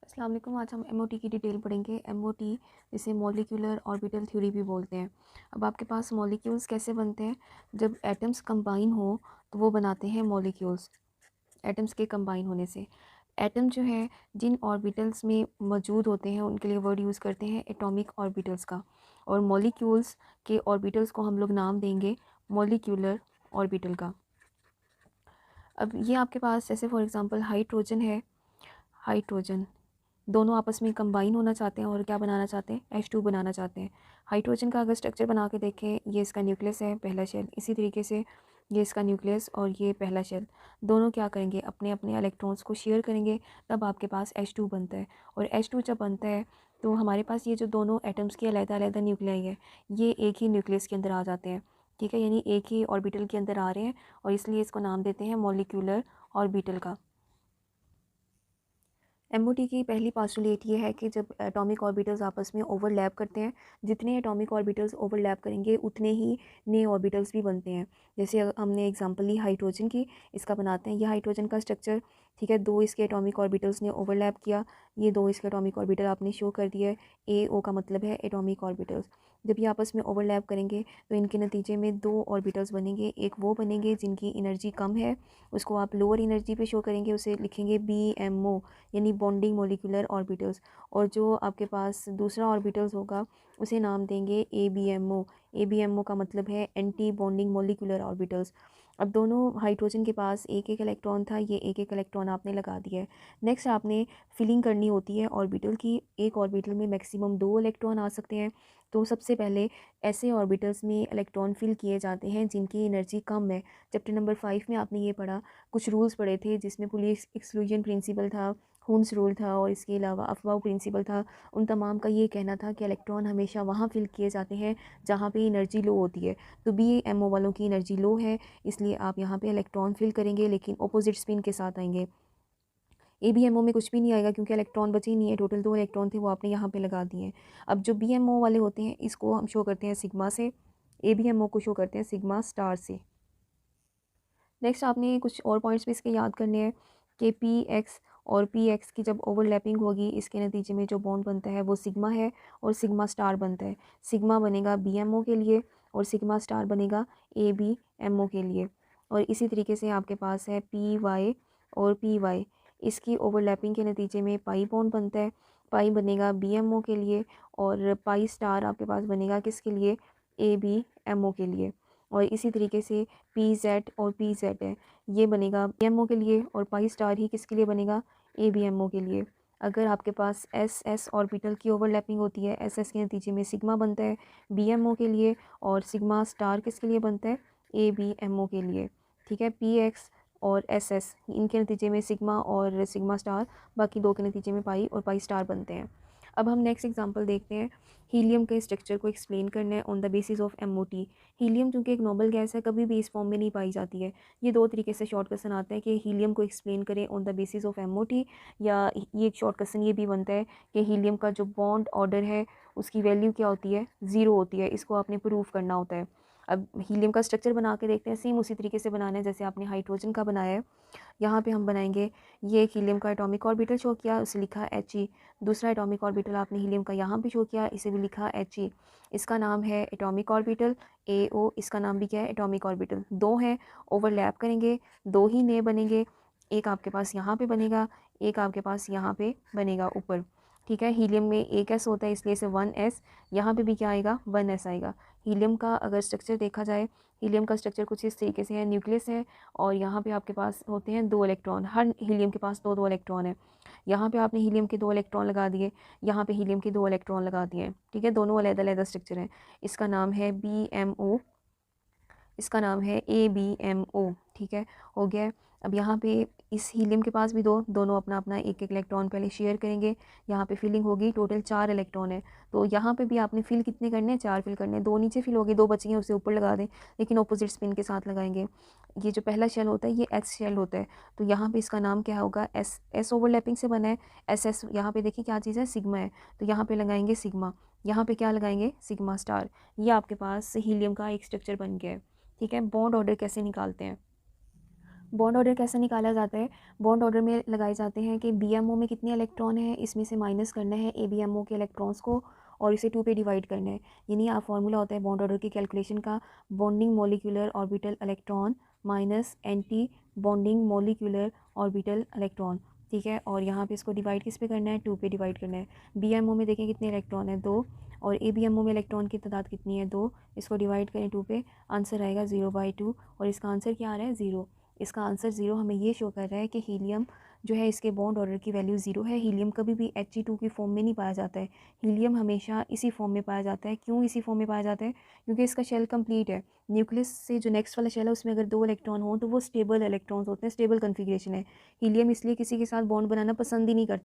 अस्सलाम वालेकुम। आज हम एमओटी की डिटेल पढ़ेंगे। एमओटी जिसे मॉलिक्यूलर ऑर्बिटल थ्योरी भी बोलते हैं। अब आपके पास मॉलिक्यूल्स कैसे बनते हैं? जब एटम्स कंबाइन हो तो वो बनाते हैं मॉलिक्यूल्स। एटम्स के कंबाइन होने से एटम जो है जिन ऑर्बिटल्स में मौजूद होते हैं उनके लिए वर्ड यूज़ करते हैं एटॉमिक ऑर्बिटल्स का, और मॉलिक्यूल्स के ऑर्बिटल्स को हम लोग नाम देंगे मॉलिक्यूलर ऑर्बिटल का। अब ये आपके पास जैसे फॉर एग्ज़ाम्पल हाइड्रोजन है। हाइड्रोजन दोनों आपस में कंबाइन होना चाहते हैं और क्या बनाना चाहते हैं? H2 बनाना चाहते हैं। हाइड्रोजन का अगर स्ट्रक्चर बना के देखें, ये इसका न्यूक्लियस है, पहला शेल। इसी तरीके से ये इसका न्यूक्लियस और ये पहला शेल। दोनों क्या करेंगे? अपने अपने इलेक्ट्रॉन्स को शेयर करेंगे, तब आपके पास H2 बनता है। और H2 जब बनता है तो हमारे पास ये जो दोनों एटम्स की अलग-अलग न्यूक्लियाई है, ये एक ही न्यूक्लियस के अंदर आ जाते हैं। ठीक है, यानी एक ही ऑर्बिटल के अंदर आ रहे हैं, और इसलिए इसको नाम देते हैं मॉलिक्यूलर ऑर्बिटल का। एमओटी की पहली पास्टुलेट ये है कि जब एटॉमिक ऑर्बिटल्स आपस में ओवरलैप करते हैं, जितने एटॉमिक ऑर्बिटल्स ओवरलैप करेंगे उतने ही नए ऑर्बिटल्स भी बनते हैं। जैसे हमने एग्जांपल ली हाइड्रोजन की, इसका बनाते हैं। यह हाइड्रोजन का स्ट्रक्चर, ठीक है, दो इसके एटॉमिक ऑर्बिटल्स ने ओवरलैप किया, ये दो इसके एटॉमिक ऑर्बिटल आपने शो कर दिया है। ए ओ का मतलब है एटॉमिक ऑर्बिटल्स। जब ये आपस में ओवरलैप करेंगे तो इनके नतीजे में दो ऑर्बिटल्स बनेंगे। एक वो बनेंगे जिनकी एनर्जी कम है, उसको आप लोअर एनर्जी पे शो करेंगे, उसे लिखेंगे BMO, यानी बॉन्डिंग मॉलिक्यूलर ऑर्बिटल्स। और जो आपके पास दूसरा ऑर्बिटल्स होगा उसे नाम देंगे ABMO। ABMO का मतलब है एंटी बॉन्डिंग मॉलिक्यूलर ऑर्बिटल्स। अब दोनों हाइड्रोजन के पास एक एक इलेक्ट्रॉन था, ये एक एक इलेक्ट्रॉन आपने लगा दिया है। नेक्स्ट आपने फिलिंग करनी होती है ऑर्बिटल की। एक ऑर्बिटल में मैक्सिमम 2 इलेक्ट्रॉन आ सकते हैं। तो सबसे पहले ऐसे ऑर्बिटल्स में इलेक्ट्रॉन फिल किए जाते हैं जिनकी एनर्जी कम है। चैप्टर नंबर 5 में आपने ये पढ़ा, कुछ रूल्स पढ़े थे, जिसमें पुलिस एक्सक्लूजन प्रिंसिपल था, हुन्स रूल था, और इसके अलावा अफवाह प्रिंसिपल था। उन तमाम का ये कहना था कि इलेक्ट्रॉन हमेशा वहाँ फिल किए जाते हैं जहाँ पे एनर्जी लो होती है। तो BMO वालों की एनर्जी लो है, इसलिए आप यहाँ पे इलेक्ट्रॉन फिल करेंगे, लेकिन अपोजिट स्पिन के साथ आएंगे। ABMO में कुछ भी नहीं आएगा क्योंकि इलेक्ट्रॉन बचे ही नहीं है। टोटल 2 इलेक्ट्रॉन थे, वो आपने यहाँ पे लगा दिए हैं। अब जो BMO वाले होते हैं इसको हम शो करते हैं सिग्मा से, ABMO को शो करते हैं सिग्मा स्टार से। नेक्स्ट आपने कुछ और पॉइंट्स भी इसके याद करने हैं कि PX और PX की जब ओवरलैपिंग होगी, इसके नतीजे में जो बॉन्ड बनता है वो सिग्मा है और सिग्मा स्टार बनता है। सिग्मा बनेगा BMO के लिए और सिग्मा स्टार बनेगा ABMO के लिए। और इसी तरीके से आपके पास है PY और PY, इसकी ओवरलैपिंग के नतीजे में पाई बॉन्ड बनता है। पाई बनेगा BMO के लिए और पाई स्टार आपके पास बनेगा किसके लिए? ABMO के लिए। और इसी तरीके से PZ और PZ है, ये बनेगा BMO के लिए, और पाई स्टार ही किसके लिए बनेगा? ABMO के लिए। अगर आपके पास SS ऑर्बिटल की ओवरलैपिंग होती है, SS के नतीजे में सिग्मा बनता है BMO के लिए, और सिग्मा स्टार किसके लिए बनता है? ABMO के लिए। ठीक है, PX और SS इनके नतीजे में सिग्मा और सिग्मा स्टार, बाकी दो के नतीजे में पाई और पाई स्टार बनते हैं। अब हम नेक्स्ट एग्जांपल देखते हैं। हीलियम के स्ट्रक्चर को एक्सप्लेन करना है on the basis of MOT. Helium चूँकि एक नोबल गैस है, कभी भी इस फॉर्म में नहीं पाई जाती है। ये दो तरीके से शॉर्ट क्वेश्चन आता है कि हीलियम को एक्सप्लेन करें on the basis of MOT, या ये एक शॉर्ट क्वेश्चन ये भी बनता है कि हीलियम का जो बॉन्ड ऑर्डर है उसकी वैल्यू क्या होती है? 0 होती है। इसको आपने प्रूफ करना होता है। अब हीलियम का स्ट्रक्चर बना के देखते हैं। सेम उसी तरीके से बनाना है जैसे आपने हाइड्रोजन का बनाया है। यहाँ पे हम बनाएंगे, ये एक हीलियम का एटॉमिक ऑर्बिटल शो किया, उसे लिखा He। दूसरा एटॉमिक ऑर्बिटल आपने हीलियम का यहाँ पे शो किया, इसे भी लिखा He। इसका नाम है एटॉमिक ऑर्बिटल AO, इसका नाम भी क्या है? Atomic orbital. दो हैं, ओवरलैप करेंगे, दो ही नए बनेंगे। एक आपके पास यहाँ पे बनेगा, एक आपके पास यहाँ पे बनेगा ऊपर। ठीक है, हीलियम में एक S होता है इसलिए इसे 1S, यहाँ पे भी क्या आएगा? 1S आएगा। हीलियम का अगर स्ट्रक्चर देखा जाए, हीलियम का स्ट्रक्चर कुछ इस तरीके से है। न्यूक्लियस है और यहाँ पे आपके पास होते हैं 2 इलेक्ट्रॉन। हर हीलियम के पास 2-2 इलेक्ट्रॉन है। यहाँ पे आपने हीलियम के 2 इलेक्ट्रॉन लगा दिए, यहाँ पे हीलियम के 2 इलेक्ट्रॉन लगा दिए। ठीक है, दोनों अलग-अलग स्ट्रक्चर हैं। इसका नाम है BMO, इसका नाम है ABMO। ठीक है, हो गया। अब यहाँ पे इस हीलियम के पास भी दोनों अपना अपना एक एक इलेक्ट्रॉन पहले शेयर करेंगे। यहाँ पे फिलिंग होगी, टोटल 4 इलेक्ट्रॉन है। तो यहाँ पे भी आपने फिल कितने करने हैं? 4 फिल करने हैं। 2 नीचे फिल हो गए, 2 बच गए, उसे ऊपर लगा दें, लेकिन अपोजिट स्पिन के साथ लगाएंगे। ये जो पहला शेल होता है ये S शेल होता है, तो यहाँ पे इसका नाम क्या होगा? S ओवरलैपिंग से बना है। SS यहाँ पे देखिए क्या चीज़ है? सिग्मा है, तो यहाँ पे लगाएंगे सिग्मा। यहाँ पे क्या लगाएंगे? Sigma star. ये आपके पास हीलियम का एक स्ट्रक्चर बन गया है। ठीक है, बॉन्ड ऑर्डर कैसे निकालते हैं? बॉन्ड ऑर्डर कैसे निकाला जाता है? बॉन्ड ऑर्डर में लगाए जाते हैं कि बीएमओ में कितने इलेक्ट्रॉन हैं, इसमें से माइनस करना है एबीएमओ के इलेक्ट्रॉन्स को और इसे 2 पे डिवाइड करना है। यानी आप फार्मूला होता है बॉन्ड ऑर्डर की कैलकुलेशन का, bonding molecular orbital electron minus anti bonding molecular orbital electron. ठीक है, और यहाँ पे इसको डिवाइड किस पे करना है? 2 पे डिवाइड करना है। बीएमओ में देखें कितने इलेक्ट्रॉन है? 2। और एबीएमओ में इलेक्ट्रॉन की तादाद कितनी है? 2। इसको डिवाइड करें 2 पे, आंसर आएगा 0/2 और इसका आंसर क्या आ रहा है? 0। इसका आंसर 0 हमें ये शो कर रहा है कि हीलियम जो है इसके बॉन्ड ऑर्डर की वैल्यू 0 है। हीलियम कभी भी He2 की फॉर्म में नहीं पाया जाता है, हीलियम हमेशा इसी फॉर्म में पाया जाता है। क्यों इसी फॉर्म में पाया जाता है? क्योंकि इसका शेल कंप्लीट है। न्यूक्लियस से जो नेक्स्ट वाला शेल है उसमें अगर 2 इलेक्ट्रॉन हो तो वो स्टेबल इलेक्ट्रॉन्स होते हैं, स्टेबल कन्फिग्रेशन है। हीलियम इसलिए किसी के साथ बॉन्ड बनाना पसंद ही नहीं करता।